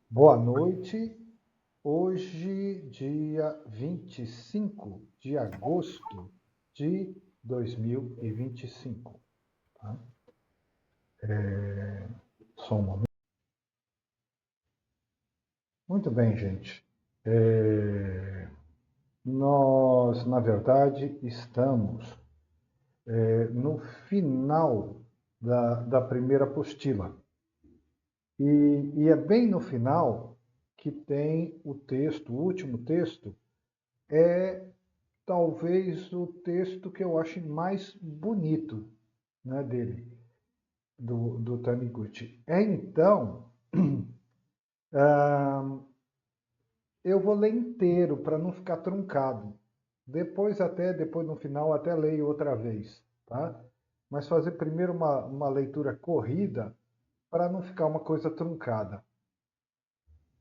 Boa noite. Hoje, dia 25 de agosto de 2025. Tá? Só um momento. Muito bem, gente. Nós, na verdade, estamos no final da primeira apostila. E é bem no final que tem o texto, o último texto, é talvez o texto que eu ache mais bonito, né, dele, do Taniguchi. Então, eu vou ler inteiro para não ficar truncado. Depois no final, até leio outra vez, tá? Mas fazer primeiro uma leitura corrida para não ficar uma coisa truncada.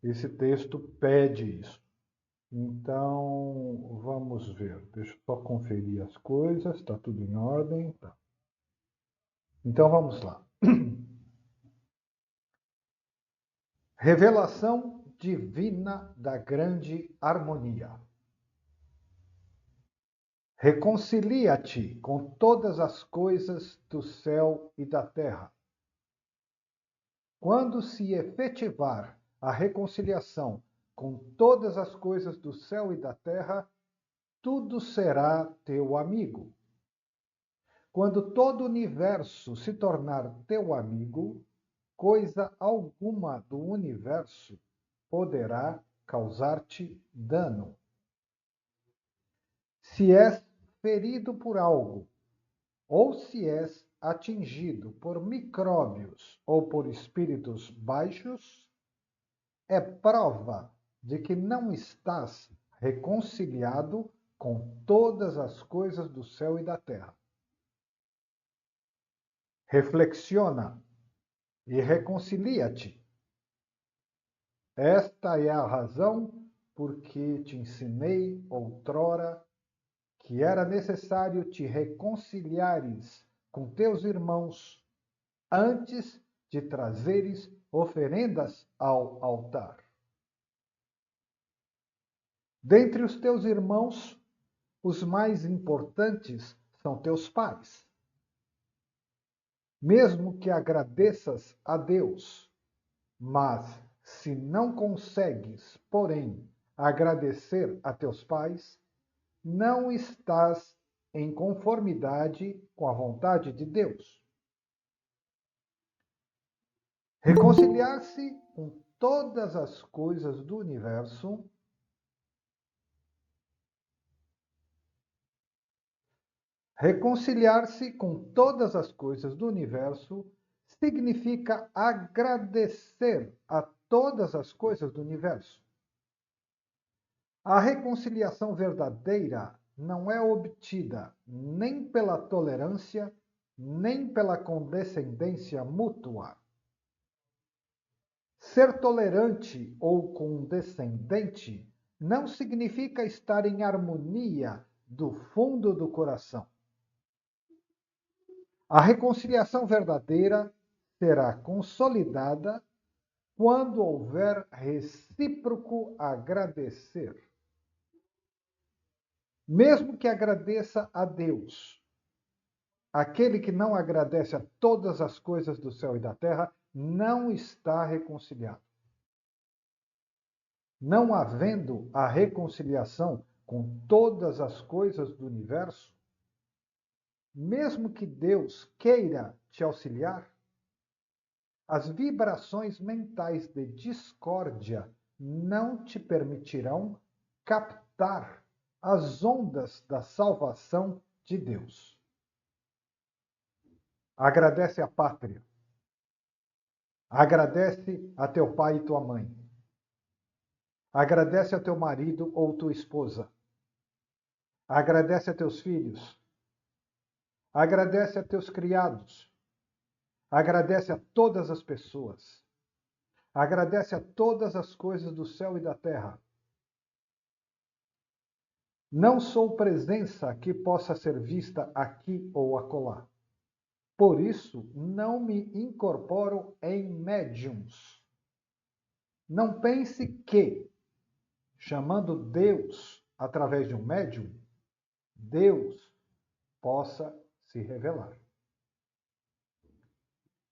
Esse texto pede isso. Então, vamos ver. Deixa eu só conferir as coisas. Está tudo em ordem. Tá. Então, vamos lá. Revelação divina da grande harmonia. Reconcilia-te com todas as coisas do céu e da terra. Quando se efetivar a reconciliação com todas as coisas do céu e da terra, tudo será teu amigo. Quando todo o universo se tornar teu amigo, coisa alguma do universo poderá causar-te dano. Se és ferido por algo, ou se és atingido por micróbios ou por espíritos baixos, é prova de que não estás reconciliado com todas as coisas do céu e da terra. Reflexiona e reconcilia-te. Esta é a razão por que te ensinei outrora que era necessário te reconciliares com teus irmãos antes de trazeres oferendas ao altar. Dentre os teus irmãos, os mais importantes são teus pais. Mesmo que agradeças a Deus, mas se não consegues, porém, agradecer a teus pais, não estás em conformidade com a vontade de Deus. Reconciliar-se com todas as coisas do universo Reconciliar-se com todas as coisas do universo significa agradecer a todas as coisas do universo. A reconciliação verdadeira não é obtida nem pela tolerância, nem pela condescendência mútua. Ser tolerante ou condescendente não significa estar em harmonia do fundo do coração. A reconciliação verdadeira será consolidada quando houver recíproco agradecer. Mesmo que agradeça a Deus, aquele que não agradece a todas as coisas do céu e da terra não está reconciliado. Não havendo a reconciliação com todas as coisas do universo, mesmo que Deus queira te auxiliar, as vibrações mentais de discórdia não te permitirão captar as ondas da salvação de Deus. Agradece a pátria. Agradece a teu pai e tua mãe. Agradece a teu marido ou tua esposa. Agradece a teus filhos. Agradece a teus criados. Agradece a todas as pessoas. Agradece a todas as coisas do céu e da terra. Não sou presença que possa ser vista aqui ou acolá. Por isso, não me incorporo em médiums. Não pense que, chamando Deus através de um médium, Deus possa se revelar.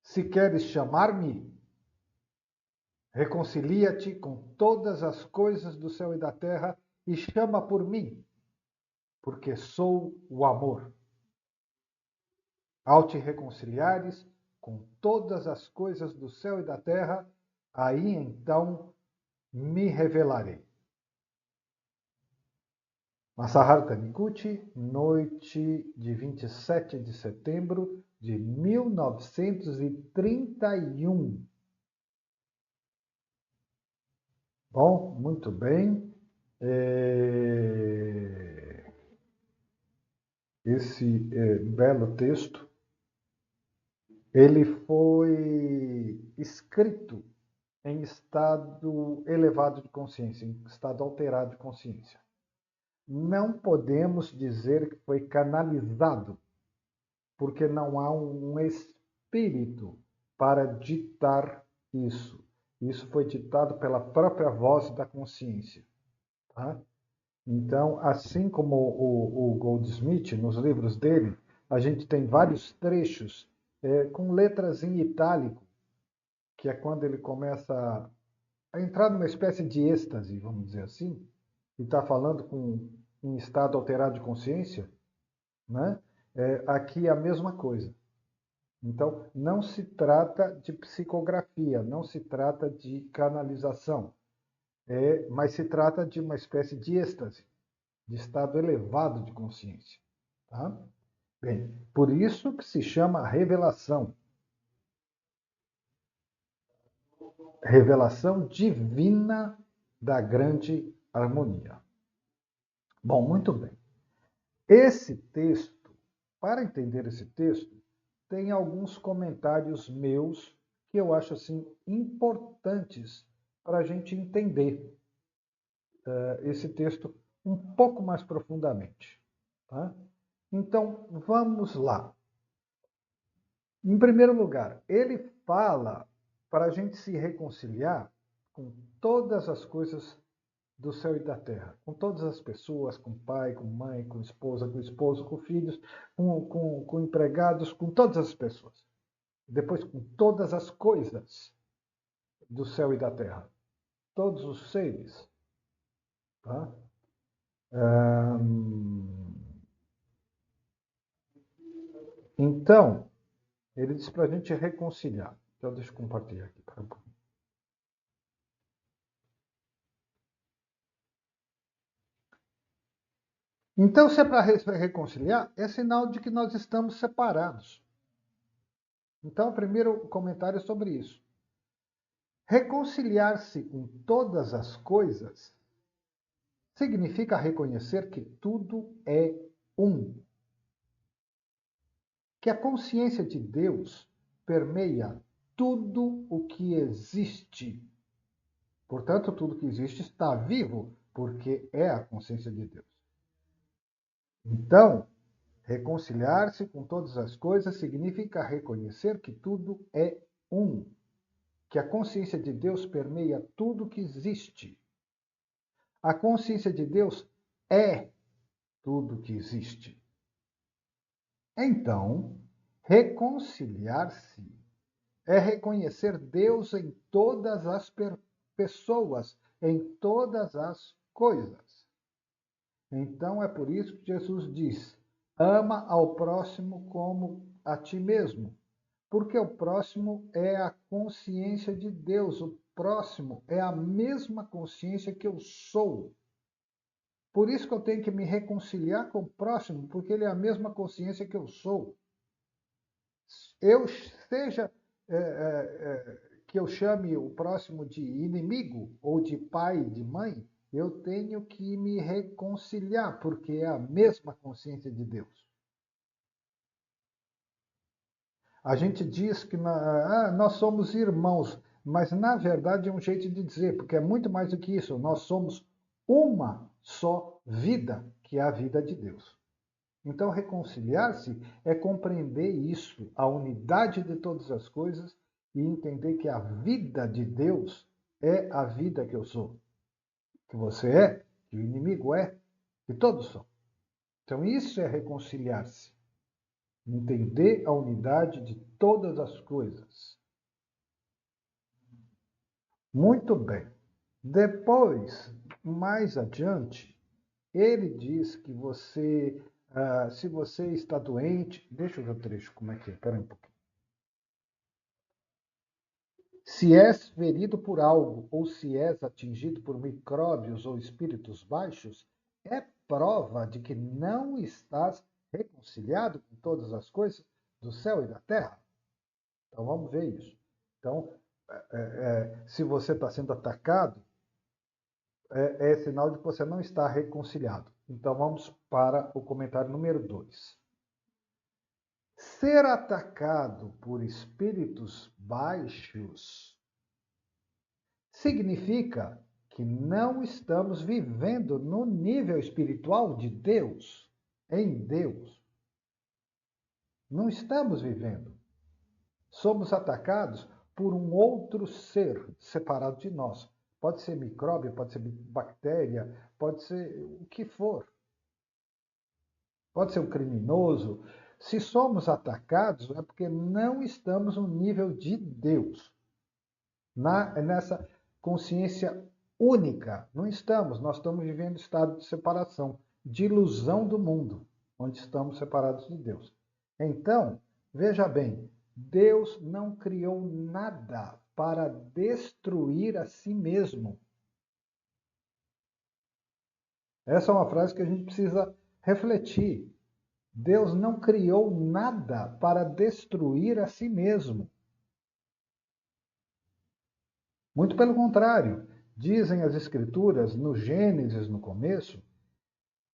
Se queres chamar-me, reconcilia-te com todas as coisas do céu e da terra e chama por mim, porque sou o amor. Ao te reconciliares com todas as coisas do céu e da terra, aí então me revelarei. Masaharu Taniguchi, noite de 27 de setembro de 1931. Bom, muito bem. Esse belo texto, ele foi escrito em estado elevado de consciência, em estado alterado de consciência. Não podemos dizer que foi canalizado, porque não há um espírito para ditar isso. Isso foi ditado pela própria voz da consciência. Tá? Então, assim como o Goldsmith, nos livros dele, a gente tem vários trechos com letras em itálico, que é quando ele começa a entrar numa espécie de êxtase, vamos dizer assim, e está falando em estado alterado de consciência, né? Aqui é a mesma coisa. Então, não se trata de psicografia, não se trata de canalização, mas se trata de uma espécie de êxtase, de estado elevado de consciência. Tá? Bem, por isso que se chama revelação. Revelação divina da grande harmonia. Bom, muito bem. Esse texto, para entender esse texto, tem alguns comentários meus que eu acho assim importantes para a gente entender esse texto um pouco mais profundamente. Tá? Então, vamos lá. Em primeiro lugar, ele fala para a gente se reconciliar com todas as coisas do céu e da terra, com todas as pessoas, com pai, com mãe, com esposa, com esposo, com filhos, com empregados, com todas as pessoas. Depois, com todas as coisas do céu e da terra, todos os seres. Tá? Então, ele diz para a gente reconciliar. Então, deixa eu compartilhar aqui. Então, se é para reconciliar, é sinal de que nós estamos separados. Então, o primeiro comentário é sobre isso. Reconciliar-se com todas as coisas significa reconhecer que tudo é um. Que a consciência de Deus permeia tudo o que existe. Portanto, tudo que existe está vivo, porque é a consciência de Deus. Então, reconciliar-se com todas as coisas significa reconhecer que tudo é um. Que a consciência de Deus permeia tudo que existe. A consciência de Deus é tudo que existe. Então, reconciliar-se é reconhecer Deus em todas as pessoas, em todas as coisas. Então, é por isso que Jesus diz: ama ao próximo como a ti mesmo. Porque o próximo é a consciência de Deus. O próximo é a mesma consciência que eu sou. Por isso que eu tenho que me reconciliar com o próximo, porque ele é a mesma consciência que eu sou. Eu seja que eu chame o próximo de inimigo ou de pai, de mãe, eu tenho que me reconciliar, porque é a mesma consciência de Deus. A gente diz que nós somos irmãos, mas na verdade é um jeito de dizer, porque é muito mais do que isso. Nós somos uma só vida, que é a vida de Deus. Então, reconciliar-se é compreender isso, a unidade de todas as coisas, e entender que a vida de Deus é a vida que eu sou, que você é, que o inimigo é, que todos são. Então isso é reconciliar-se, entender a unidade de todas as coisas. Muito bem. Depois, mais adiante, ele diz que você, se você está doente, deixa eu ver o trecho, como é que é, espera um pouquinho. Se és ferido por algo, ou se és atingido por micróbios ou espíritos baixos, é prova de que não estás reconciliado com todas as coisas do céu e da terra. Então vamos ver isso. Então, se você está sendo atacado, é sinal de que você não está reconciliado. Então vamos para o comentário número 2. Ser atacado por espíritos baixos significa que não estamos vivendo no nível espiritual de Deus, em Deus. Não estamos vivendo. Somos atacados por um outro ser separado de nós. Pode ser micróbio, pode ser bactéria, pode ser o que for. Pode ser um criminoso. Se somos atacados, é porque não estamos no nível de Deus. Nessa consciência única. Não estamos. Nós estamos vivendo estado de separação, de ilusão do mundo, onde estamos separados de Deus. Então, veja bem, Deus não criou nada para destruir a si mesmo. Essa é uma frase que a gente precisa refletir. Deus não criou nada para destruir a si mesmo. Muito pelo contrário, dizem as Escrituras, no Gênesis, no começo,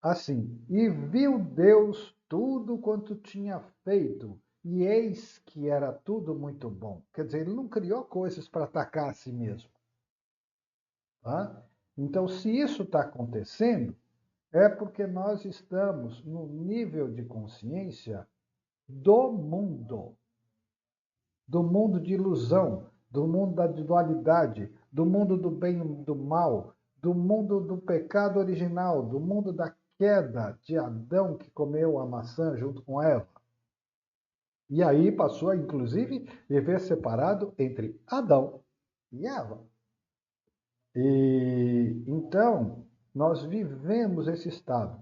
assim: E viu Deus tudo quanto tinha feito, e eis que era tudo muito bom. Quer dizer, ele não criou coisas para atacar a si mesmo. Tá? Então, se isso está acontecendo, é porque nós estamos no nível de consciência do mundo de ilusão, do mundo da dualidade, do mundo do bem e do mal, do mundo do pecado original, do mundo da queda de Adão que comeu a maçã junto com Eva. E aí passou a, inclusive, viver separado entre Adão e Eva. E então, nós vivemos esse estado.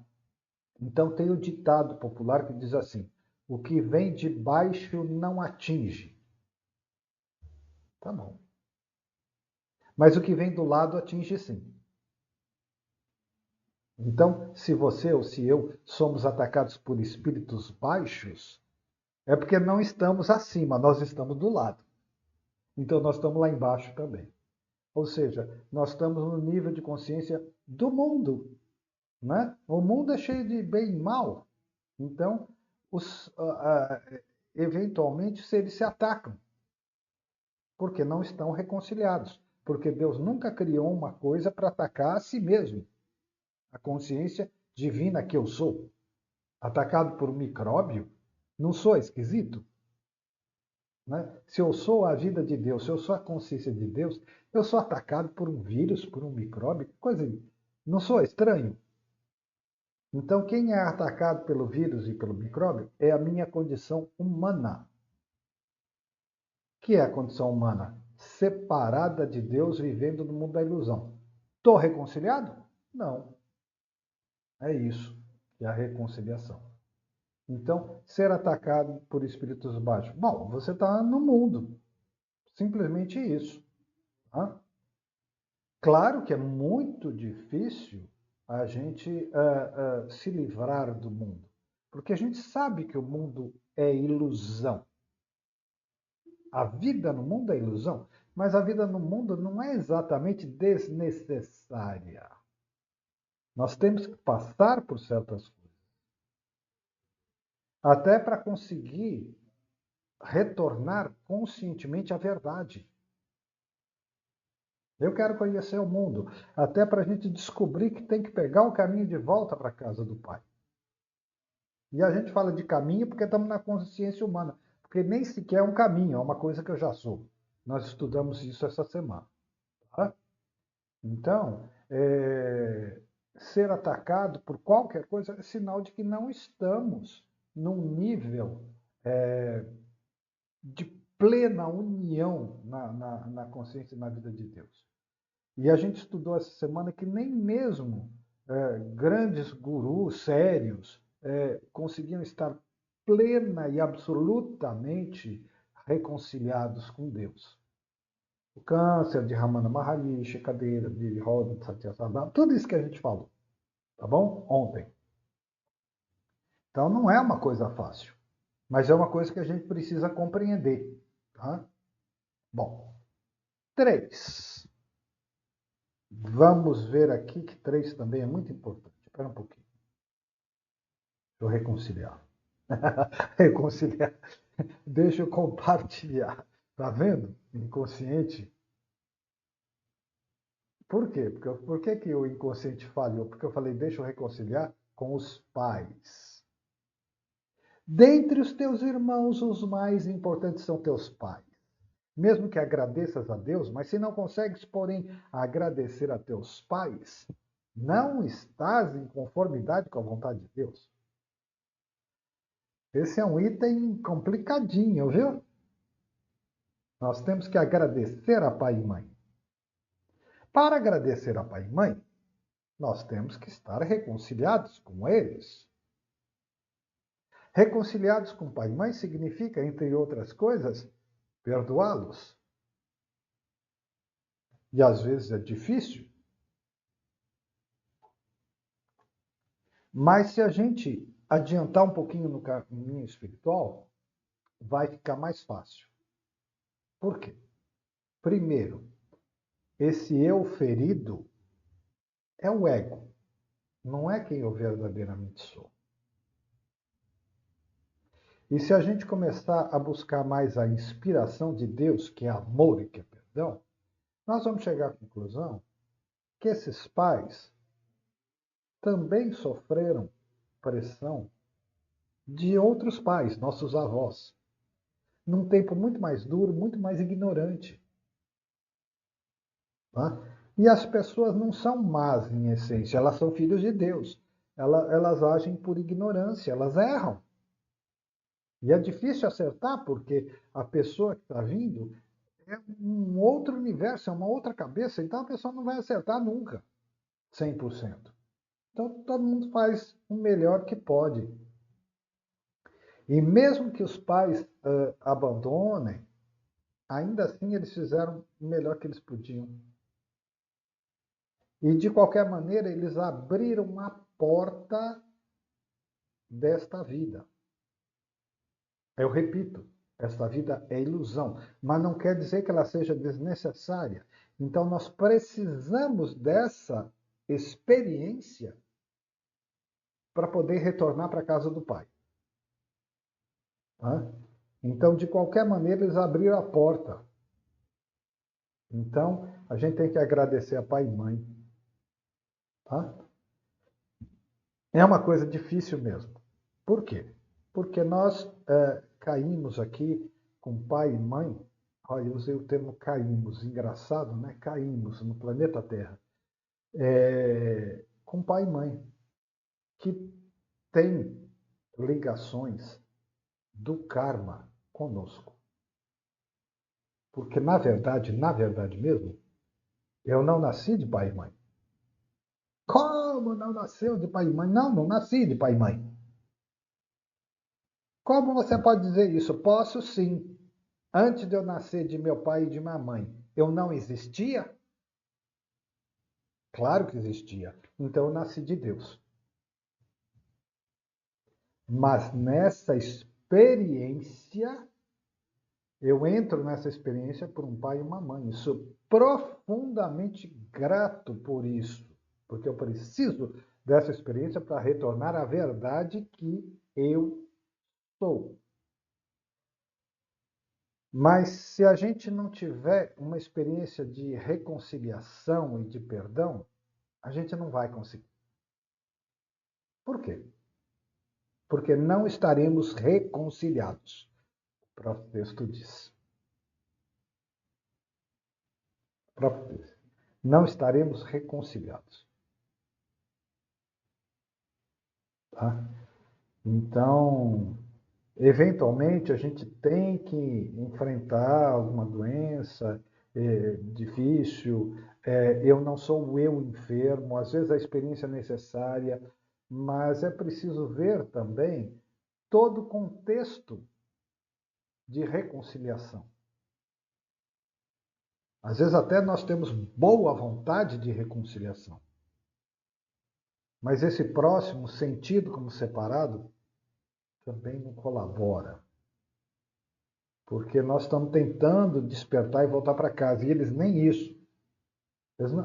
Então, tem o ditado popular que diz assim: o que vem de baixo não atinge. Tá bom. Mas o que vem do lado atinge sim. Então, se você ou se eu somos atacados por espíritos baixos, é porque não estamos acima, nós estamos do lado. Então, nós estamos lá embaixo também. Ou seja, nós estamos no nível de consciência do mundo. Né? O mundo é cheio de bem e mal. Então, eventualmente, eles se atacam, porque não estão reconciliados. Porque Deus nunca criou uma coisa para atacar a si mesmo. A consciência divina que eu sou, atacado por um micróbio, não sou esquisito? Né? Se eu sou a vida de Deus, se eu sou a consciência de Deus, eu sou atacado por um vírus, por um micróbio, coisa. Não sou estranho? Então, quem é atacado pelo vírus e pelo micróbio é a minha condição humana. Que é a condição humana? Separada de Deus, vivendo no mundo da ilusão. Estou reconciliado? Não. É isso que é a reconciliação. Então, ser atacado por espíritos baixos. Bom, você está no mundo. Simplesmente isso. Tá? Claro que é muito difícil a gente se livrar do mundo. Porque a gente sabe que o mundo é ilusão. A vida no mundo é ilusão. Mas a vida no mundo não é exatamente desnecessária. Nós temos que passar por certas coisas. Até para conseguir retornar conscientemente à verdade. Eu quero conhecer o mundo, até para a gente descobrir que tem que pegar o caminho de volta para a casa do Pai. E a gente fala de caminho porque estamos na consciência humana, porque nem sequer é um caminho, é uma coisa que eu já sou. Nós estudamos isso essa semana. Tá? Então, ser atacado por qualquer coisa é sinal de que não estamos num nível de plena união na consciência e na vida de Deus. E a gente estudou essa semana que nem mesmo grandes gurus sérios conseguiam estar plena e absolutamente reconciliados com Deus. O câncer de Ramana Maharishi, cadeira de roda de Satyasada, tudo isso que a gente falou, tá bom? Ontem. Então não é uma coisa fácil, mas é uma coisa que a gente precisa compreender, tá? Bom, 3. Vamos ver aqui que 3 também é muito importante. Espera um pouquinho. Deixa eu reconciliar. Reconciliar. Deixa eu compartilhar. Tá vendo? Inconsciente. Por quê? Por que o inconsciente falhou? Porque eu falei, deixa eu reconciliar com os pais. Dentre os teus irmãos, os mais importantes são teus pais. Mesmo que agradeças a Deus, mas se não consegues, porém, agradecer a teus pais, não estás em conformidade com a vontade de Deus. Esse é um item complicadinho, viu? Nós temos que agradecer a pai e mãe. Para agradecer a pai e mãe, nós temos que estar reconciliados com eles. Reconciliados com pai e mãe significa, entre outras coisas, perdoá-los. E às vezes é difícil. Mas se a gente adiantar um pouquinho no caminho espiritual, vai ficar mais fácil. Por quê? Primeiro, esse eu ferido é o ego, não é quem eu verdadeiramente sou. E se a gente começar a buscar mais a inspiração de Deus, que é amor e que é perdão, nós vamos chegar à conclusão que esses pais também sofreram pressão de outros pais, nossos avós, num tempo muito mais duro, muito mais ignorante. Tá? E as pessoas não são más em essência, elas são filhos de Deus. Elas agem por ignorância, elas erram. E é difícil acertar porque a pessoa que está vindo é um outro universo, é uma outra cabeça, então a pessoa não vai acertar nunca 100%. Então todo mundo faz o melhor que pode. E mesmo que os pais abandonem, ainda assim eles fizeram o melhor que eles podiam. E de qualquer maneira eles abriram a porta desta vida. Eu repito, esta vida é ilusão, mas não quer dizer que ela seja desnecessária. Então nós precisamos dessa experiência para poder retornar para a casa do Pai. Tá? Então, de qualquer maneira, eles abriram a porta. Então, a gente tem que agradecer a pai e mãe. Tá? É uma coisa difícil mesmo. Por quê? Porque nós caímos aqui com pai e mãe. Olha, eu usei o termo caímos, engraçado, né? Caímos no planeta Terra. Com pai e mãe, que tem ligações do karma conosco. Porque, na verdade mesmo, eu não nasci de pai e mãe. Como não nasceu de pai e mãe? Não, não nasci de pai e mãe. Como você pode dizer isso? Posso sim. Antes de eu nascer de meu pai e de minha mãe, eu não existia? Claro que existia. Então eu nasci de Deus. Mas nessa experiência, eu entro nessa experiência por um pai e uma mãe. Sou profundamente grato por isso, porque eu preciso dessa experiência para retornar à verdade que eu sou. Mas se a gente não tiver uma experiência de reconciliação e de perdão, a gente não vai conseguir. Por quê? Porque não estaremos reconciliados. O próprio texto diz. O próprio texto. não estaremos reconciliados. Tá? Então, eventualmente, a gente tem que enfrentar alguma doença difícil. Eu não sou o eu enfermo, às vezes a experiência é necessária, mas é preciso ver também todo o contexto de reconciliação. Às vezes até nós temos boa vontade de reconciliação, mas esse próximo sentido como separado também não colabora. Porque nós estamos tentando despertar e voltar para casa, e eles nem isso.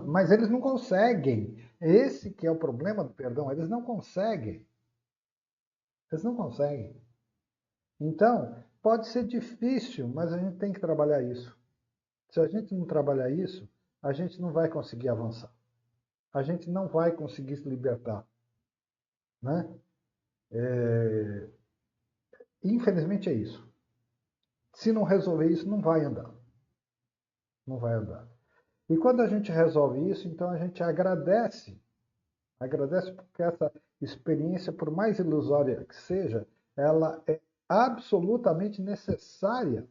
Mas eles não conseguem. Esse que é o problema do perdão, eles não conseguem. Eles não conseguem. Então, pode ser difícil, mas a gente tem que trabalhar isso. Se a gente não trabalhar isso, a gente não vai conseguir avançar. A gente não vai conseguir se libertar. Né? Infelizmente é isso. Se não resolver isso, não vai andar. Não vai andar. E quando a gente resolve isso, então a gente agradece. Agradece porque essa experiência, por mais ilusória que seja, ela é absolutamente necessária.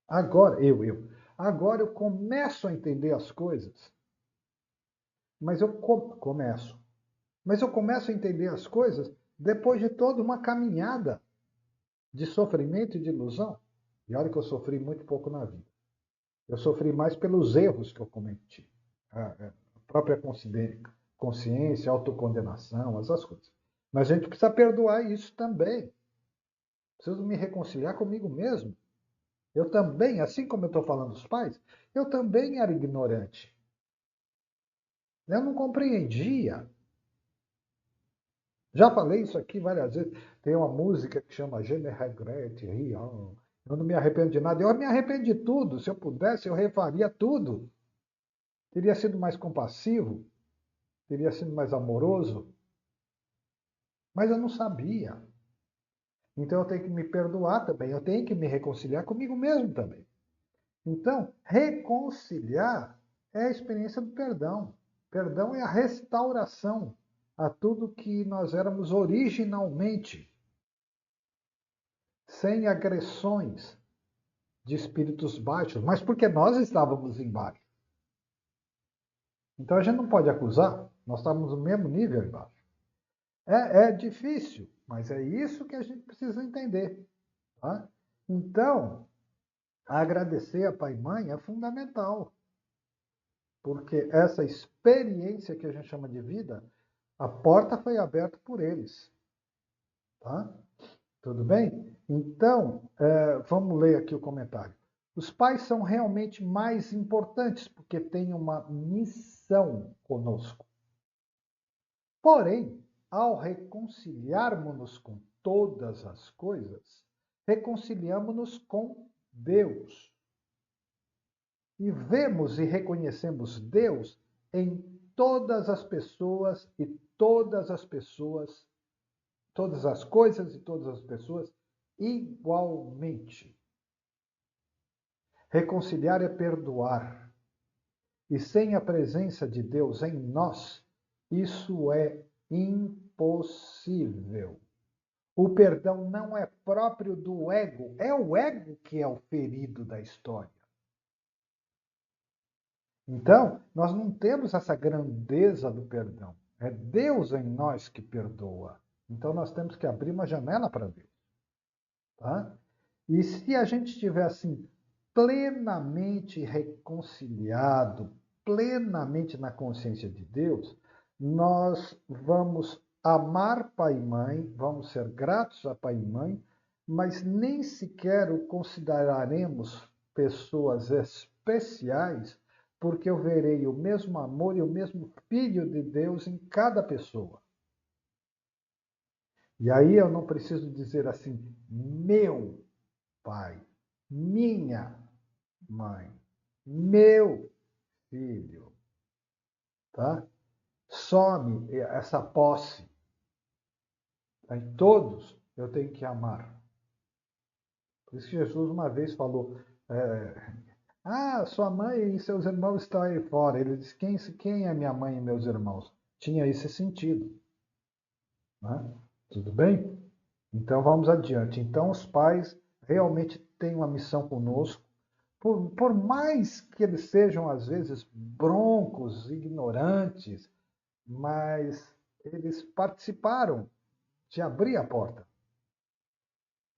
Agora eu começo a entender as coisas, mas eu começo a entender as coisas depois de toda uma caminhada de sofrimento e de ilusão. E olha que eu sofri muito pouco na vida. Eu sofri mais pelos erros que eu cometi. A própria consciência, autocondenação, essas coisas. Mas a gente precisa perdoar isso também. Preciso me reconciliar comigo mesmo. Eu também, assim como eu estou falando dos pais, eu também era ignorante. Eu não compreendia. Já falei isso aqui várias vezes. Tem uma música que chama Je ne regrette rien. Eu não me arrependo de nada. Eu me arrependo de tudo. Se eu pudesse, eu refaria tudo. Teria sido mais compassivo, teria sido mais amoroso, mas eu não sabia. Então eu tenho que me perdoar também, eu tenho que me reconciliar comigo mesmo também. Então, reconciliar é a experiência do perdão. Perdão é a restauração a tudo que nós éramos originalmente, sem agressões de espíritos baixos, mas porque nós estávamos embaixo. Então a gente não pode acusar, nós estávamos no mesmo nível embaixo. É difícil, mas é isso que a gente precisa entender. Tá? Então, agradecer a pai e mãe é fundamental, porque essa experiência que a gente chama de vida, a porta foi aberta por eles. Tá? Tudo bem? Então, vamos ler aqui o comentário. Os pais são realmente mais importantes porque têm uma missão conosco. Porém, ao reconciliarmos-nos com todas as coisas, reconciliamos-nos com Deus. E vemos e reconhecemos Deus em todas as pessoas e todas as pessoas, todas as coisas e todas as pessoas igualmente. Reconciliar é perdoar. E sem a presença de Deus em nós, isso é impossível. O perdão não é próprio do ego, é o ego que é o ferido da história. Então, nós não temos essa grandeza do perdão. É Deus em nós que perdoa. Então, nós temos que abrir uma janela para Deus. Tá? E se a gente estiver assim, plenamente reconciliado, plenamente na consciência de Deus, nós vamos amar pai e mãe, vamos ser gratos a pai e mãe, mas nem sequer o consideraremos pessoas especiais, porque eu verei o mesmo amor e o mesmo Filho de Deus em cada pessoa. E aí eu não preciso dizer assim, meu pai, minha mãe, meu filho, tá? Some essa posse. Em todos eu tenho que amar. Por isso que Jesus uma vez falou, Ah, sua mãe e seus irmãos estão aí fora. Ele diz: quem é minha mãe e meus irmãos? Tinha esse sentido. Né? Tudo bem? Então vamos adiante. Então os pais realmente têm uma missão conosco, por mais que eles sejam às vezes broncos, ignorantes, mas eles participaram de abrir a porta.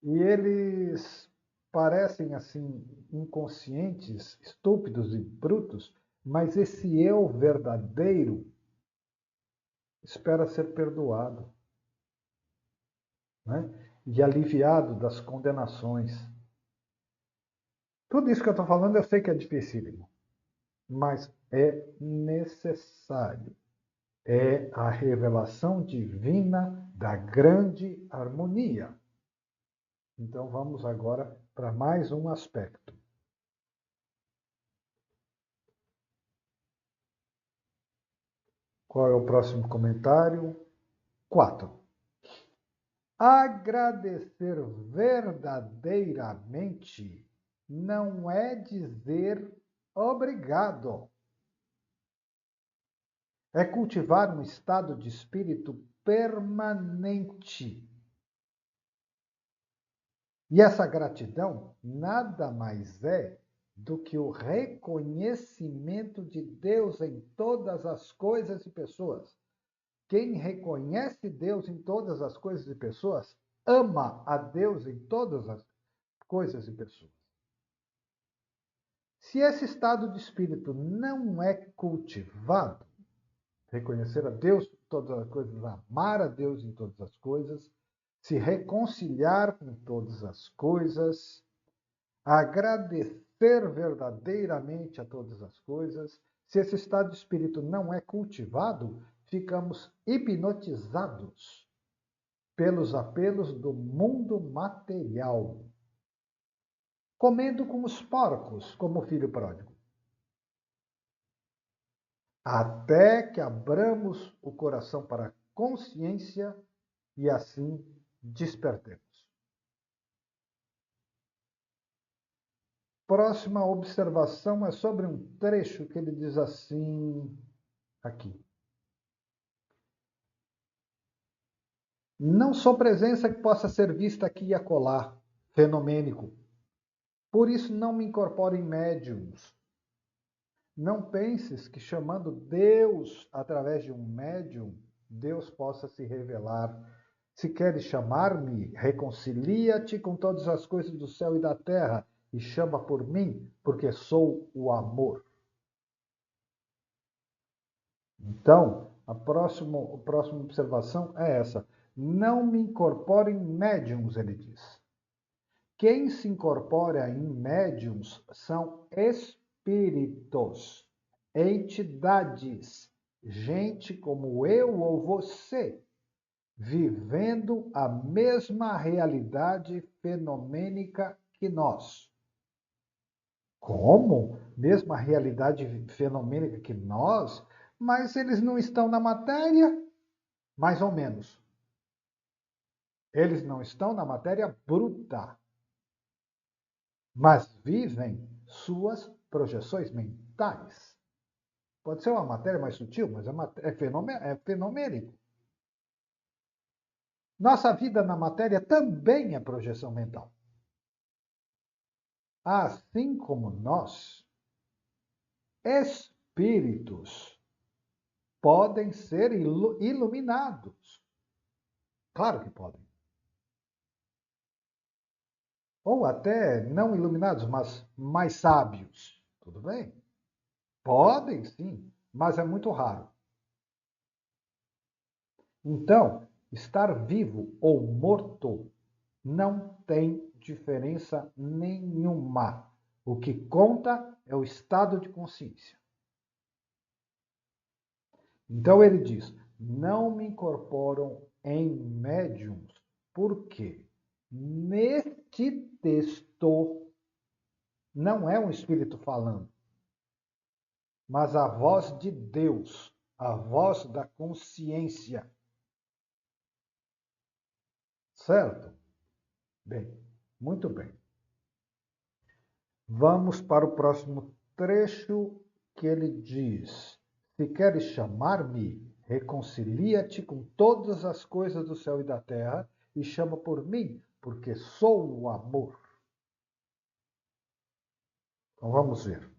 E eles parecem assim inconscientes, estúpidos e brutos, mas esse eu verdadeiro espera ser perdoado, né? E aliviado das condenações. Tudo isso que eu estou falando eu sei que é dificílimo, mas é necessário. É a revelação divina da grande harmonia. Então vamos agora para mais um aspecto. Qual é o próximo comentário? 4. Agradecer verdadeiramente não é dizer obrigado. É cultivar um estado de espírito permanente. E essa gratidão nada mais é do que o reconhecimento de Deus em todas as coisas e pessoas. Quem reconhece Deus em todas as coisas e pessoas, ama a Deus em todas as coisas e pessoas. Se esse estado de espírito não é cultivado, reconhecer a Deus em todas as coisas, amar a Deus em todas as coisas, se reconciliar com todas as coisas, agradecer verdadeiramente a todas as coisas, se esse estado de espírito não é cultivado, ficamos hipnotizados pelos apelos do mundo material, comendo com os porcos, como o filho pródigo. Até que abramos o coração para a consciência e assim despertemos. Próxima observação é sobre um trecho que ele diz assim, aqui. Não sou presença que possa ser vista aqui e acolá, fenomênico. Por isso não me incorporo em médiums. Não penses que chamando Deus através de um médium, Deus possa se revelar. Se queres chamar-me, reconcilia-te com todas as coisas do céu e da terra e chama por mim, porque sou o amor. Então, a próxima observação é essa. Não me incorporo em médiums, ele diz. Quem se incorpora em médiums são espíritos, entidades, gente como eu ou você, vivendo a mesma realidade fenomênica que nós. Como? Mesma realidade fenomênica que nós? Mas eles não estão na matéria? Mais ou menos. Eles não estão na matéria bruta, mas vivem suas projeções mentais. Pode ser uma matéria mais sutil, mas é fenomênico. Nossa vida na matéria também é projeção mental. Assim como nós, espíritos podem ser iluminados. Claro que podem. Ou até não iluminados, mas mais sábios. Tudo bem? Podem sim, mas é muito raro. Então, estar vivo ou morto não tem diferença nenhuma. O que conta é o estado de consciência. Então ele diz: não me incorporam em médiums, porque neste texto não é um espírito falando, mas a voz de Deus, a voz da consciência. Certo? Bem, muito bem. Vamos para o próximo trecho que ele diz: Se queres chamar-me, reconcilia-te com todas as coisas do céu e da terra e chama por mim, porque sou o amor. Então vamos ver.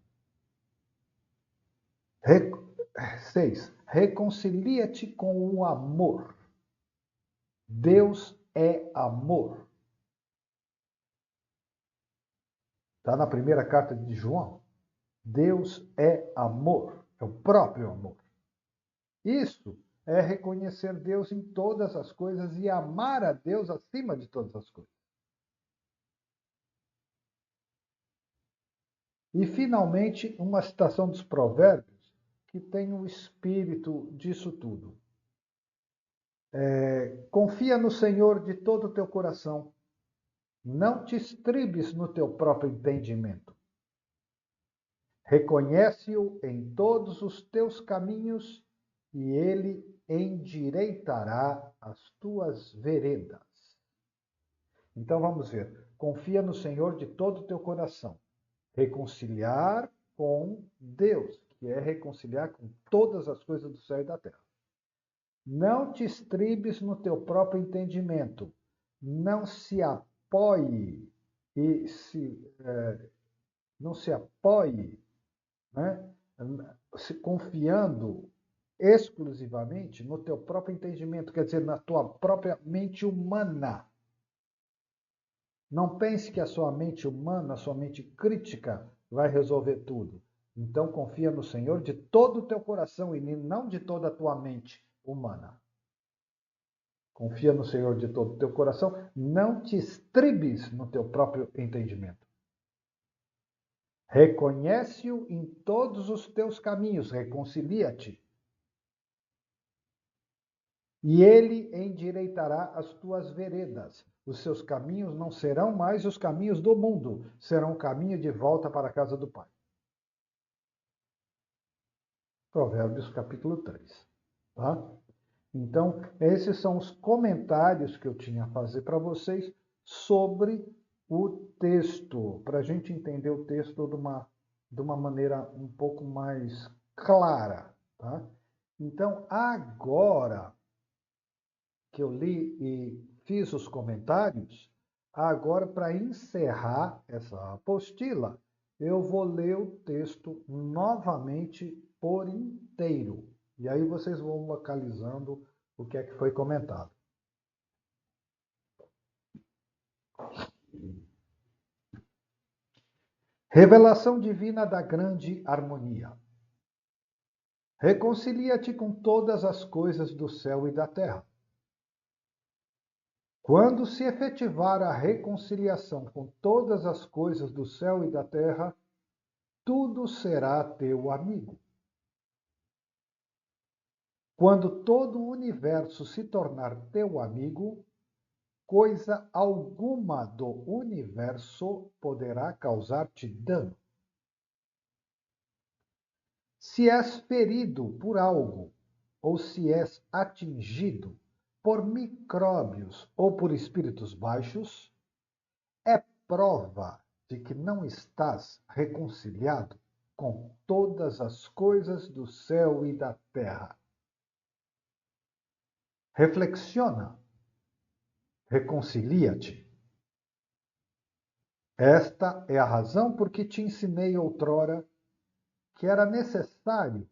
6. Reconcilia-te com o amor. Deus é amor. Está na primeira carta de João. Deus é amor, é o próprio amor. Isso é reconhecer Deus em todas as coisas e amar a Deus acima de todas as coisas. E, finalmente, uma citação dos Provérbios que tem o espírito disso tudo. Confia no Senhor de todo o teu coração. Não te estribes no teu próprio entendimento. Reconhece-o em todos os teus caminhos e ele endireitará as tuas veredas. Então vamos ver. Confia no Senhor de todo o teu coração. Reconciliar com Deus, que é reconciliar com todas as coisas do céu e da terra. Não te estribes no teu próprio entendimento. Não se apoie não se apoie, né, se confiando exclusivamente no teu próprio entendimento, quer dizer, na tua própria mente humana. Não pense que a sua mente humana, a sua mente crítica vai resolver tudo. Então confia no Senhor de todo o teu coração e não de toda a tua mente humana. Confia no Senhor de todo o teu coração, não te estribes no teu próprio entendimento. Reconhece-o em todos os teus caminhos, reconcilia-te. E ele endireitará as tuas veredas. Os seus caminhos não serão mais os caminhos do mundo, serão o caminho de volta para a casa do Pai. Provérbios capítulo 3. Tá? Então, esses são os comentários que eu tinha a fazer para vocês sobre o texto, para a gente entender o texto de uma maneira um pouco mais clara. Tá? Então, agora que eu li e fiz os comentários, agora, para encerrar essa apostila, eu vou ler o texto novamente por inteiro. E aí vocês vão localizando o que é que foi comentado. Revelação divina da grande harmonia. Reconcilia-te com todas as coisas do céu e da terra. Quando se efetivar a reconciliação com todas as coisas do céu e da terra, tudo será teu amigo. Quando todo o universo se tornar teu amigo, coisa alguma do universo poderá causar-te dano. Se és ferido por algo, ou se és atingido por micróbios ou por espíritos baixos, é prova de que não estás reconciliado com todas as coisas do céu e da terra. Reflexiona, reconcilia-te. Esta é a razão por que te ensinei outrora que era necessário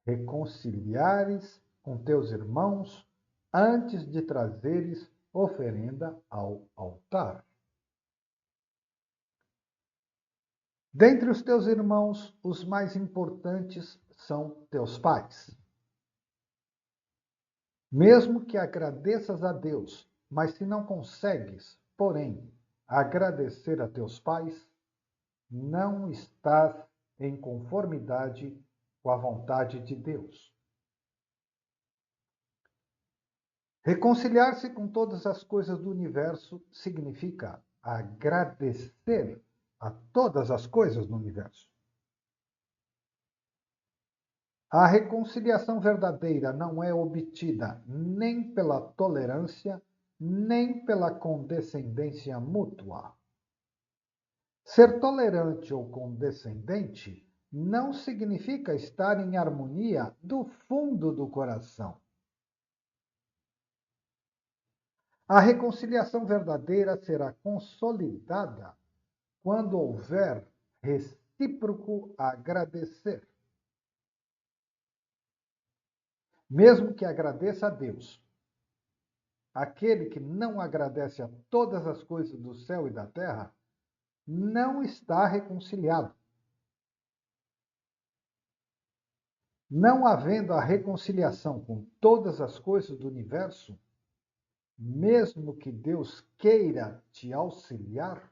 reconciliares com teus irmãos antes de trazeres oferenda ao altar. Dentre os teus irmãos, os mais importantes são teus pais. Mesmo que agradeças a Deus, mas se não consegues, porém, agradecer a teus pais, não estás em conformidade com a vontade de Deus. Reconciliar-se com todas as coisas do universo significa agradecer a todas as coisas do universo. A reconciliação verdadeira não é obtida nem pela tolerância, nem pela condescendência mútua. Ser tolerante ou condescendente não significa estar em harmonia do fundo do coração. A reconciliação verdadeira será consolidada quando houver recíproco agradecer. Mesmo que agradeça a Deus, aquele que não agradece a todas as coisas do céu e da terra, não está reconciliado. Não havendo a reconciliação com todas as coisas do universo, mesmo que Deus queira te auxiliar,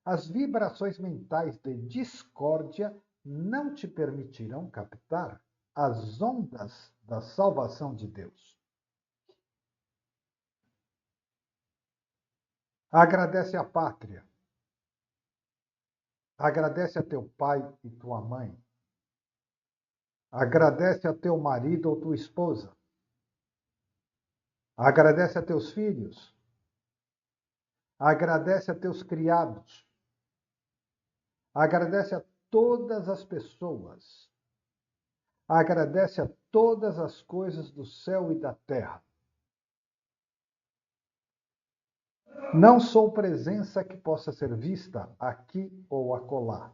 as vibrações mentais de discórdia não te permitirão captar as ondas da salvação de Deus. Agradece a pátria. Agradece a teu pai e tua mãe. Agradece a teu marido ou tua esposa. Agradece a teus filhos. Agradece a teus criados. Agradece a todas as pessoas. Agradece a todas as coisas do céu e da terra. Não sou presença que possa ser vista aqui ou acolá.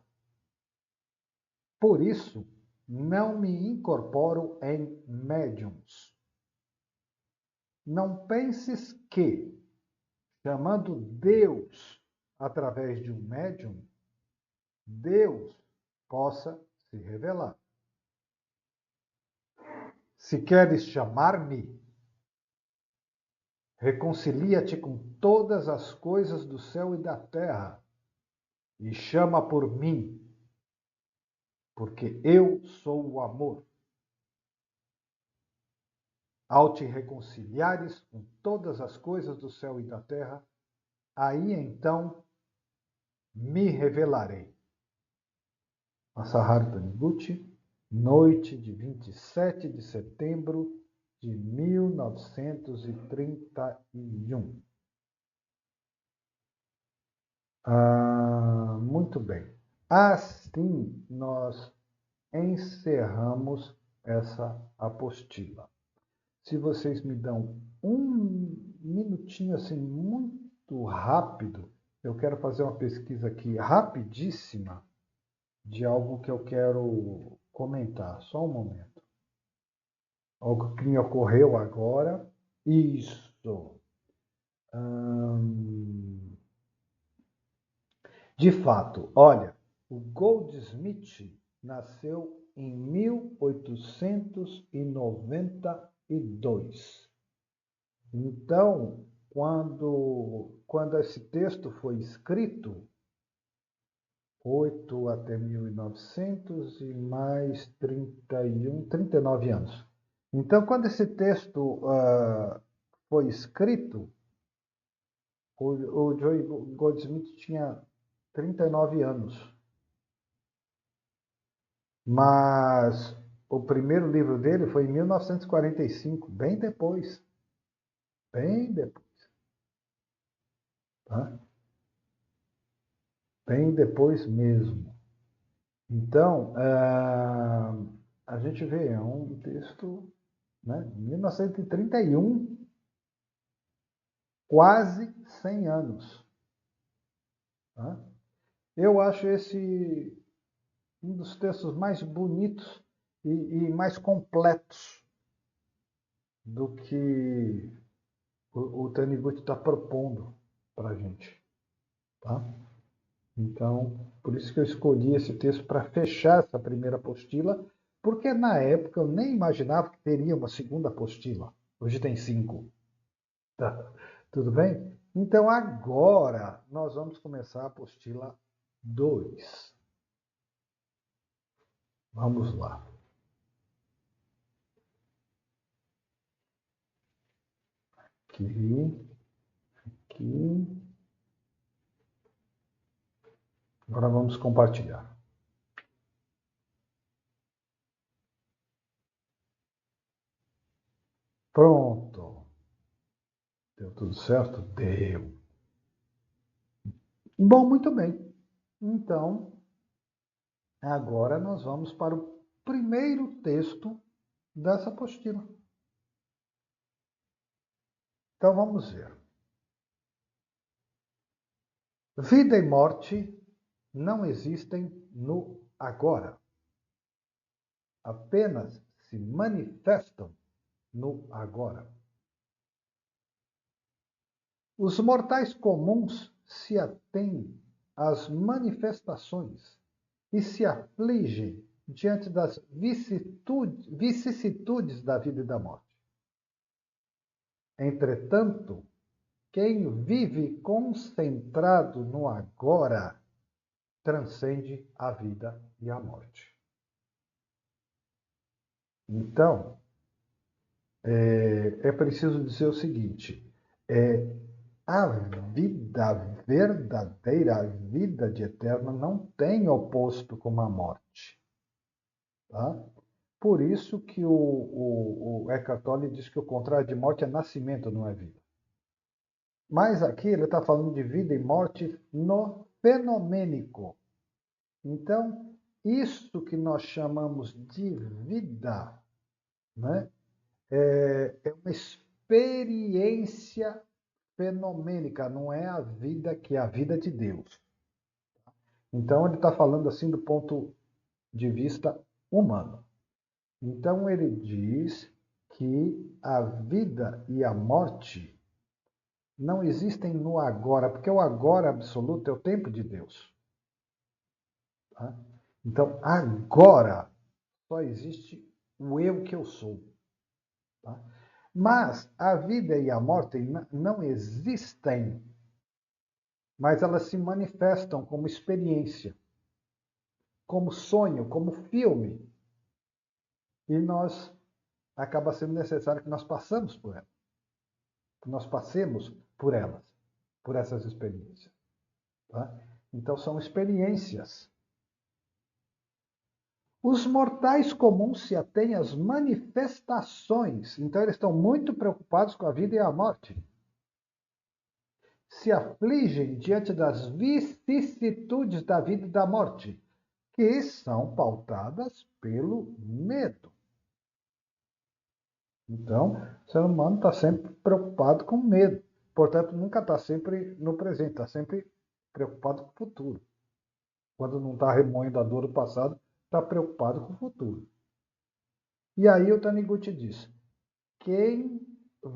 Por isso, não me incorporo em médiums. Não penses que, chamando Deus através de um médium, Deus possa se revelar. Se queres chamar-me, reconcilia-te com todas as coisas do céu e da terra e chama por mim, porque eu sou o amor. Ao te reconciliares com todas as coisas do céu e da terra, aí então me revelarei. Masaharu Taniguchi, noite de 27 de setembro de 1931. Muito bem. Assim nós encerramos essa apostila. Se vocês me dão um minutinho assim, muito rápido, eu quero fazer uma pesquisa aqui rapidíssima de algo que eu quero comentar. Só um momento. Algo que me ocorreu agora. Isso. De fato, olha, o Goldsmith nasceu em 1892. Então, quando esse texto foi escrito, 8 até 1900 e mais 39 anos. Então, quando esse texto foi escrito, o Joy Goldsmith tinha 39 anos. Mas o primeiro livro dele foi em 1945, bem depois. Bem depois. Tá? Bem depois mesmo. Então, a gente vê, é um texto, né, 1931, quase 100 anos. Tá? Eu acho esse um dos textos mais bonitos e mais completos do que o Taniguchi está propondo para a gente. Tá? Então, por isso que eu escolhi esse texto para fechar essa primeira apostila, porque na época eu nem imaginava que teria uma segunda apostila. Hoje tem 5. Tá? Tudo bem? Então, agora nós vamos começar a apostila 2. Vamos lá. Aqui. Agora vamos compartilhar. Pronto. Deu tudo certo? Deu. Bom, muito bem. Então, agora nós vamos para o primeiro texto dessa apostila. Então, vamos ver. Vida e morte não existem no agora. Apenas se manifestam no agora. Os mortais comuns se atêm às manifestações e se afligem diante das vicissitudes da vida e da morte. Entretanto, quem vive concentrado no agora transcende a vida e a morte. Então, é preciso dizer o seguinte: a vida verdadeira, a vida de eterno, não tem oposto como a morte. Tá? Por isso que o Eckhart Tolle diz que o contrário de morte é nascimento, não é vida. Mas aqui ele está falando de vida e morte no fenomênico. Então, isso que nós chamamos de vida, né, é uma experiência fenomênica, não é a vida que é a vida de Deus. Então, ele está falando assim do ponto de vista humano. Então, ele diz que a vida e a morte não existem no agora, porque o agora absoluto é o tempo de Deus. Tá? Então, agora só existe o eu que eu sou. Tá? Mas a vida e a morte não existem, mas elas se manifestam como experiência, como sonho, como filme. E acaba sendo necessário que nós passemos por elas, que nós passemos por elas, por essas experiências. Tá? Então são experiências. Os mortais comuns se atêm às manifestações, então eles estão muito preocupados com a vida e a morte. Se afligem diante das vicissitudes da vida e da morte, que são pautadas pelo medo. Então, o ser humano está sempre preocupado com medo. Portanto, nunca está sempre no presente, está sempre preocupado com o futuro. Quando não está remoendo a dor do passado, está preocupado com o futuro. E aí o Taniguchi diz: quem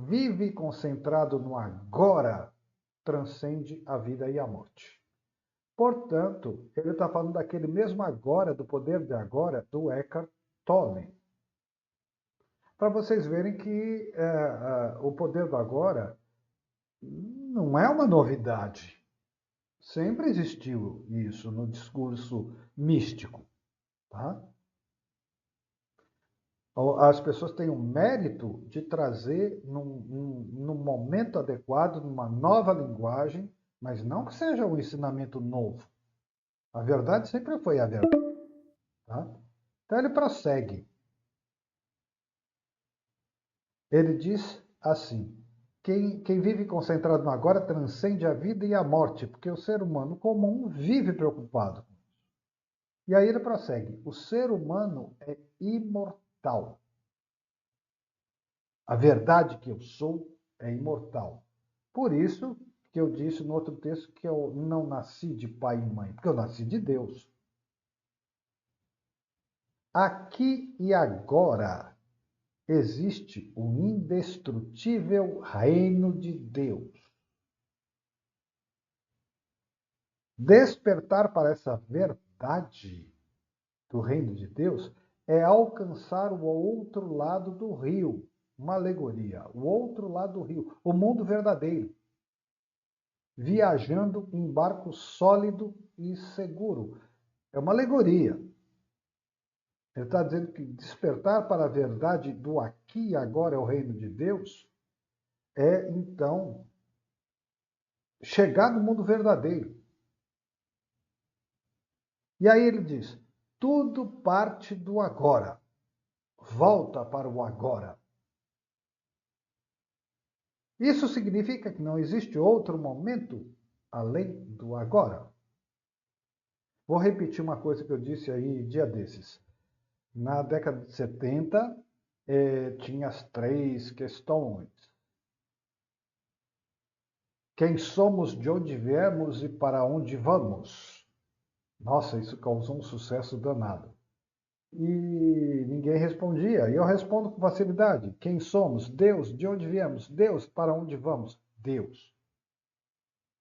vive concentrado no agora transcende a vida e a morte. Portanto, ele está falando daquele mesmo agora, do poder de agora, do Eckhart Tolle. Para vocês verem que o poder do agora não é uma novidade. Sempre existiu isso no discurso místico. Tá? As pessoas têm o mérito de trazer num momento adequado, numa nova linguagem, mas não que seja um ensinamento novo. A verdade sempre foi a verdade. Tá? Então ele prossegue. Ele diz assim: quem vive concentrado no agora transcende a vida e a morte, porque o ser humano comum vive preocupado. E aí ele prossegue: o ser humano é imortal. A verdade que eu sou é imortal. Por isso que eu disse no outro texto que eu não nasci de pai e mãe, porque eu nasci de Deus. Aqui e agora existe o indestrutível reino de Deus. Despertar para essa verdade do reino de Deus é alcançar o outro lado do rio, uma alegoria, o outro lado do rio, o mundo verdadeiro, viajando em barco sólido e seguro. É uma alegoria. Ele está dizendo que despertar para a verdade do aqui e agora é o reino de Deus, é então chegar no mundo verdadeiro. E aí ele diz: tudo parte do agora, volta para o agora. Isso significa que não existe outro momento além do agora. Vou repetir uma coisa que eu disse aí dia desses. Na década de 70, tinha as 3 questões. Quem somos, de onde viemos e para onde vamos? Nossa, isso causou um sucesso danado. E ninguém respondia. E eu respondo com facilidade. Quem somos? Deus. De onde viemos? Deus. Para onde vamos? Deus.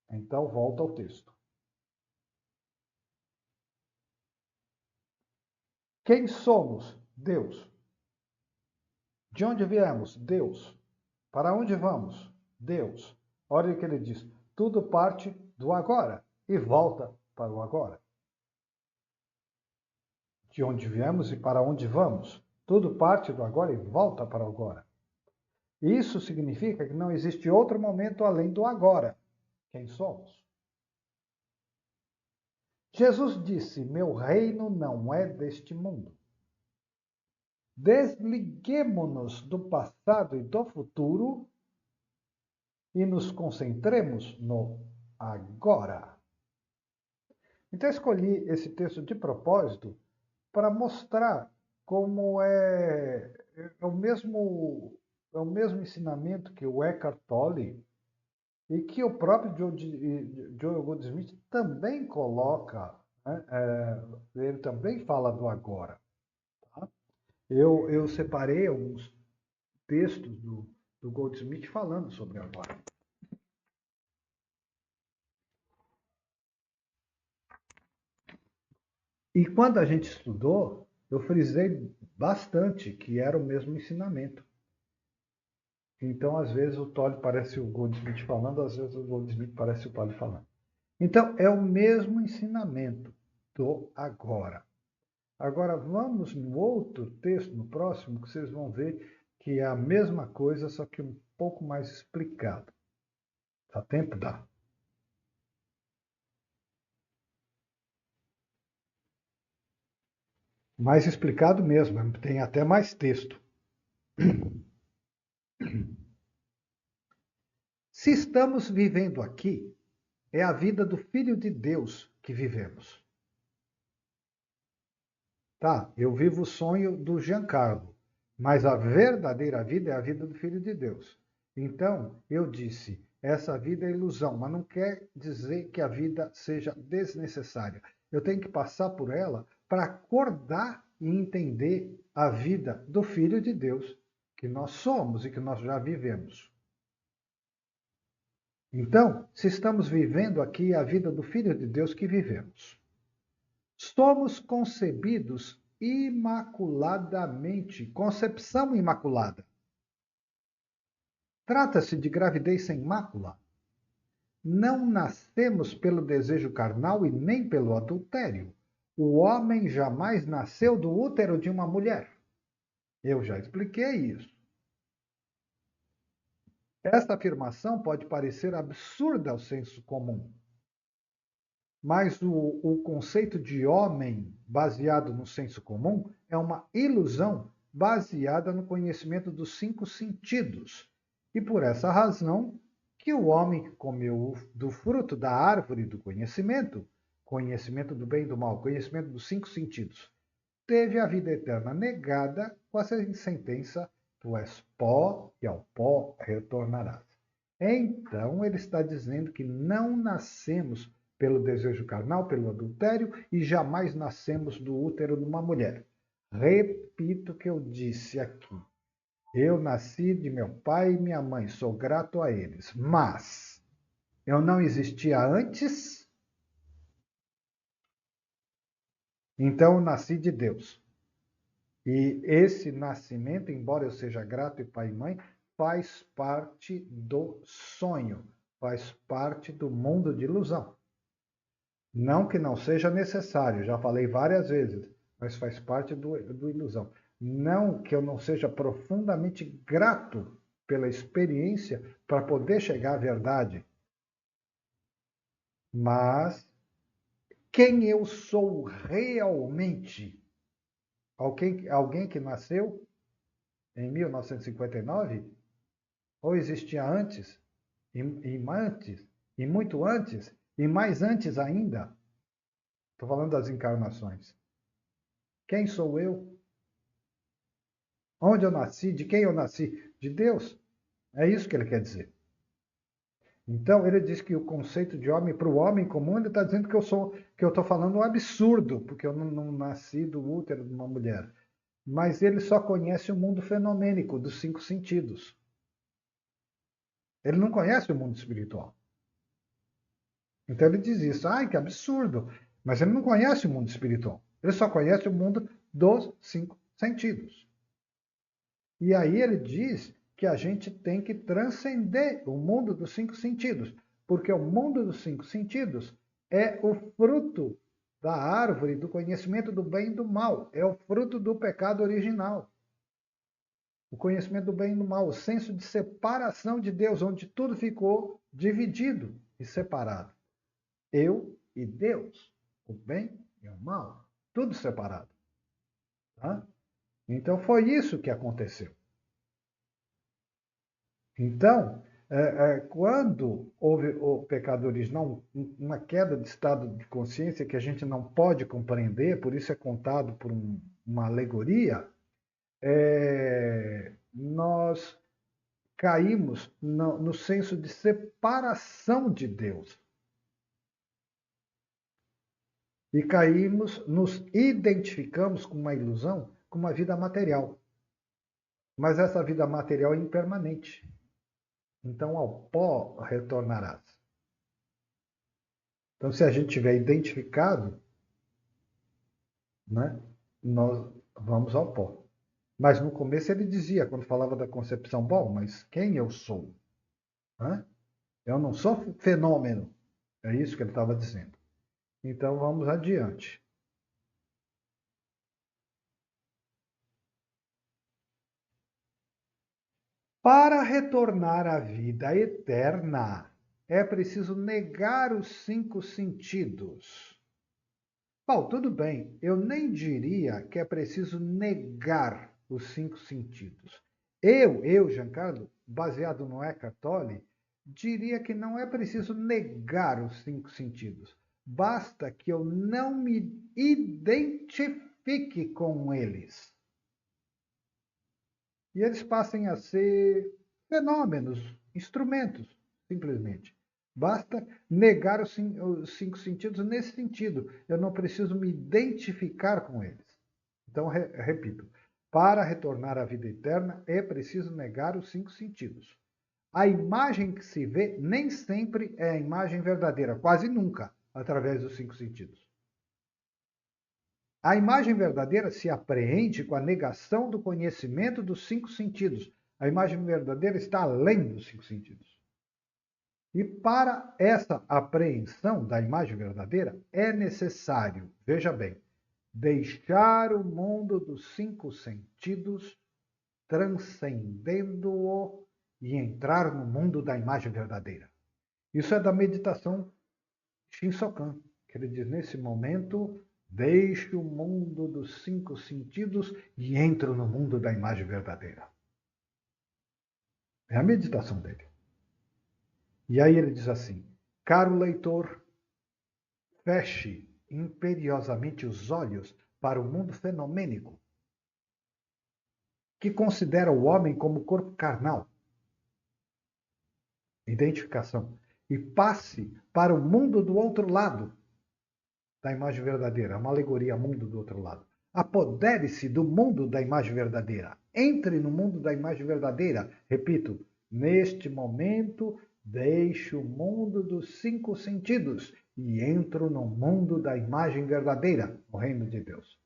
Então, volta ao texto. Quem somos? Deus. De onde viemos? Deus. Para onde vamos? Deus. Olha o que ele diz. Tudo parte do agora e volta para o agora. De onde viemos e para onde vamos? Tudo parte do agora e volta para o agora. Isso significa que não existe outro momento além do agora. Quem somos? Jesus disse: Meu reino não é deste mundo. Desliguemo-nos do passado e do futuro e nos concentremos no agora. Então, escolhi esse texto de propósito para mostrar como o mesmo ensinamento que o Eckhart Tolle e que o próprio Joel Goldsmith também coloca, né? Ele também fala do agora. Tá? Eu separei alguns textos do Goldsmith falando sobre agora. E quando a gente estudou, eu frisei bastante que era o mesmo ensinamento. Então, às vezes, o Tolle parece o Goldsmith falando, às vezes o Goldsmith parece o Tolle falando. Então, é o mesmo ensinamento do agora. Agora, vamos no outro texto, no próximo, que vocês vão ver que é a mesma coisa, só que um pouco mais explicado. Dá tempo? Dá. Mais explicado mesmo, tem até mais texto. Se estamos vivendo aqui, é a vida do Filho de Deus que vivemos. Tá, eu vivo o sonho do Giancarlo, mas a verdadeira vida é a vida do Filho de Deus. Então, eu disse, essa vida é ilusão, mas não quer dizer que a vida seja desnecessária. Eu tenho que passar por ela para acordar e entender a vida do Filho de Deus, que nós somos e que nós já vivemos. Então, se estamos vivendo aqui a vida do Filho de Deus que vivemos. Somos concebidos imaculadamente, concepção imaculada. Trata-se de gravidez sem mácula. Não nascemos pelo desejo carnal e nem pelo adultério. O homem jamais nasceu do útero de uma mulher. Eu já expliquei isso. Esta afirmação pode parecer absurda ao senso comum, mas o conceito de homem baseado no senso comum é uma ilusão baseada no conhecimento dos 5 sentidos. E por essa razão que o homem comeu do fruto da árvore do conhecimento, conhecimento do bem e do mal, conhecimento dos 5 sentidos, teve a vida eterna negada com a sentença: tu és pó e ao pó retornarás. Então, ele está dizendo que não nascemos pelo desejo carnal, pelo adultério, e jamais nascemos do útero de uma mulher. Repito o que eu disse aqui. Eu nasci de meu pai e minha mãe, sou grato a eles, mas eu não existia antes, então eu nasci de Deus. E esse nascimento, embora eu seja grato e pai e mãe, faz parte do sonho, faz parte do mundo de ilusão. Não que não seja necessário, já falei várias vezes, mas faz parte do ilusão. Não que eu não seja profundamente grato pela experiência para poder chegar à verdade, mas quem eu sou realmente, alguém que nasceu em 1959, ou existia antes, e antes, e muito antes, e mais antes ainda. Estou falando das encarnações. Quem sou eu? Onde eu nasci? De quem eu nasci? De Deus. É isso que ele quer dizer. Então, ele diz que o conceito de homem, para o homem comum, ele está dizendo que eu estou falando um absurdo, porque eu não nasci do útero de uma mulher. Mas ele só conhece o mundo fenomênico dos 5 sentidos. Ele não conhece o mundo espiritual. Então ele diz isso. Ai, que absurdo. Mas ele não conhece o mundo espiritual. Ele só conhece o mundo dos 5 sentidos. E aí ele diz que a gente tem que transcender o mundo dos 5 sentidos. Porque o mundo dos 5 sentidos é o fruto da árvore do conhecimento do bem e do mal. É o fruto do pecado original. O conhecimento do bem e do mal, o senso de separação de Deus, onde tudo ficou dividido e separado. Eu e Deus, o bem e o mal, tudo separado. Tá? Então foi isso que aconteceu. Então, quando houve o pecado original, uma queda de estado de consciência que a gente não pode compreender, por isso é contado por uma alegoria, nós caímos no senso de separação de Deus. E caímos, nos identificamos com uma ilusão, com uma vida material. Mas essa vida material é impermanente. Então, ao pó retornarás. Então, se a gente tiver identificado, né, nós vamos ao pó. Mas no começo ele dizia, quando falava da concepção, bom, mas quem eu sou? Né? Eu não sou fenômeno. É isso que ele estava dizendo. Então, vamos adiante. Para retornar à vida eterna, é preciso negar os 5 sentidos. Bom, tudo bem, eu nem diria que é preciso negar os 5 sentidos. Giancarlo, baseado no Eckhart Tolle, diria que não é preciso negar os 5 sentidos. Basta que eu não me identifique com eles. E eles passem a ser fenômenos, instrumentos, simplesmente. Basta negar os 5 sentidos nesse sentido. Eu não preciso me identificar com eles. Então, repito, para retornar à vida eterna é preciso negar os 5 sentidos. A imagem que se vê nem sempre é a imagem verdadeira, quase nunca, através dos 5 sentidos. A imagem verdadeira se apreende com a negação do conhecimento dos 5 sentidos. A imagem verdadeira está além dos 5 sentidos. E para essa apreensão da imagem verdadeira é necessário, veja bem, deixar o mundo dos 5 sentidos, transcendendo-o e entrar no mundo da imagem verdadeira. Isso é da meditação Shinsokan, que ele diz, nesse momento, deixe o mundo dos 5 sentidos e entro no mundo da imagem verdadeira. É a meditação dele. E aí ele diz assim, caro leitor, feche imperiosamente os olhos para o mundo fenomênico, que considera o homem como corpo carnal, identificação, e passe para o mundo do outro lado, da imagem verdadeira, uma alegoria mundo do outro lado. Apodere-se do mundo da imagem verdadeira. Entre no mundo da imagem verdadeira. Repito, neste momento, deixo o mundo dos 5 sentidos e entro no mundo da imagem verdadeira, o reino de Deus.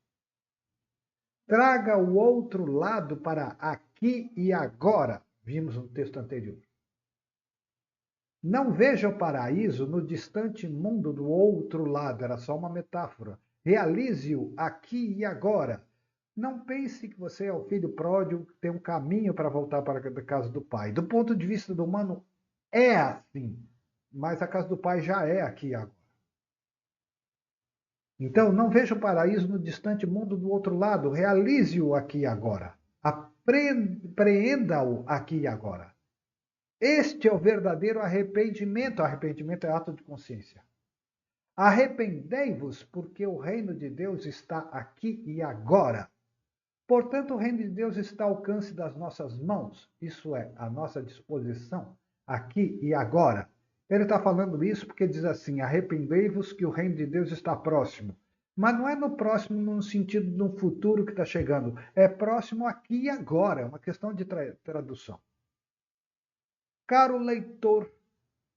Traga o outro lado para aqui e agora. Vimos no texto anterior. Não veja o paraíso no distante mundo do outro lado, era só uma metáfora. Realize-o aqui e agora. Não pense que você é o filho pródigo que tem um caminho para voltar para a casa do pai. Do ponto de vista do humano, é assim. Mas a casa do pai já é aqui e agora. Então, não veja o paraíso no distante mundo do outro lado. Realize-o aqui e agora. Apreenda-o aqui e agora. Este é o verdadeiro arrependimento. Arrependimento é ato de consciência. Arrependei-vos, porque o reino de Deus está aqui e agora. Portanto, o reino de Deus está ao alcance das nossas mãos, isso é, à nossa disposição, aqui e agora. Ele está falando isso porque diz assim: arrependei-vos que o reino de Deus está próximo. Mas não é no próximo no sentido de um futuro que está chegando, é próximo aqui e agora, é uma questão de tradução. Caro leitor,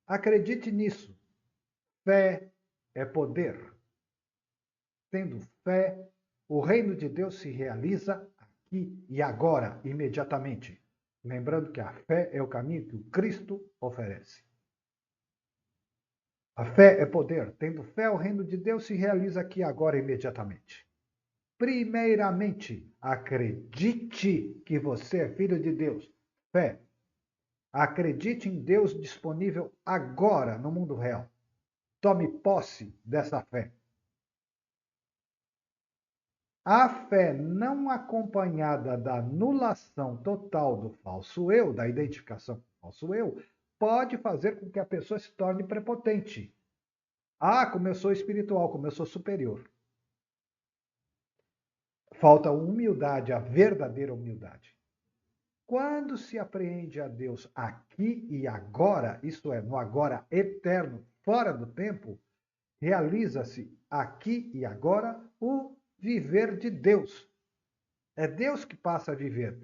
acredite nisso. Fé é poder. Tendo fé, o reino de Deus se realiza aqui e agora, imediatamente. Lembrando que a fé é o caminho que o Cristo oferece. A fé é poder. Tendo fé, o reino de Deus se realiza aqui e agora, imediatamente. Primeiramente, acredite que você é filho de Deus. Fé. Acredite em Deus disponível agora no mundo real. Tome posse dessa fé. A fé não acompanhada da anulação total do falso eu, da identificação com o falso eu, pode fazer com que a pessoa se torne prepotente. Ah, como eu sou espiritual, como eu sou superior. Falta humildade, a verdadeira humildade. Quando se apreende a Deus aqui e agora, isto é, no agora eterno, fora do tempo, realiza-se aqui e agora o viver de Deus. É Deus que passa a viver.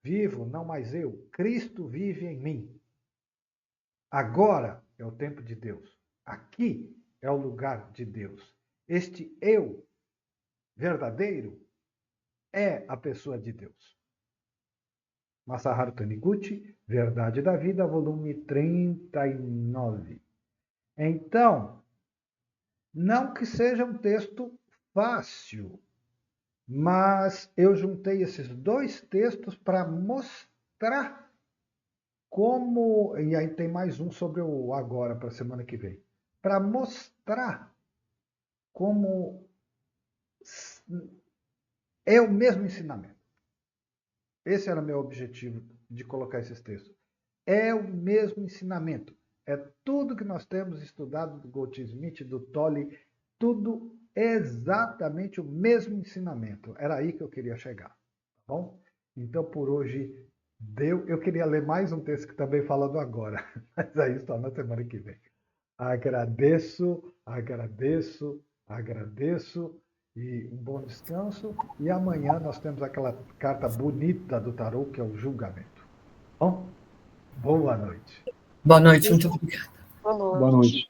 Vivo, não mais eu. Cristo vive em mim. Agora é o tempo de Deus. Aqui é o lugar de Deus. Este eu verdadeiro é a pessoa de Deus. Masaharu Taniguchi, Verdade da Vida, volume 39. Então, não que seja um texto fácil, mas eu juntei esses dois textos para mostrar como. E aí tem mais um sobre o agora para a semana que vem. Para mostrar como é o mesmo ensinamento. Esse era o meu objetivo de colocar esses textos. É o mesmo ensinamento. É tudo que nós temos estudado do Goldsmith, do Tolle, tudo exatamente o mesmo ensinamento. Era aí que eu queria chegar. Tá bom? Então, por hoje, deu. Eu queria ler mais um texto que também falando agora, mas aí só na semana que vem. Agradeço, agradeço, agradeço. E um bom descanso. E amanhã nós temos aquela carta bonita do tarô, que é o julgamento. Bom, boa noite. Boa noite, muito obrigada. Boa noite. Boa noite.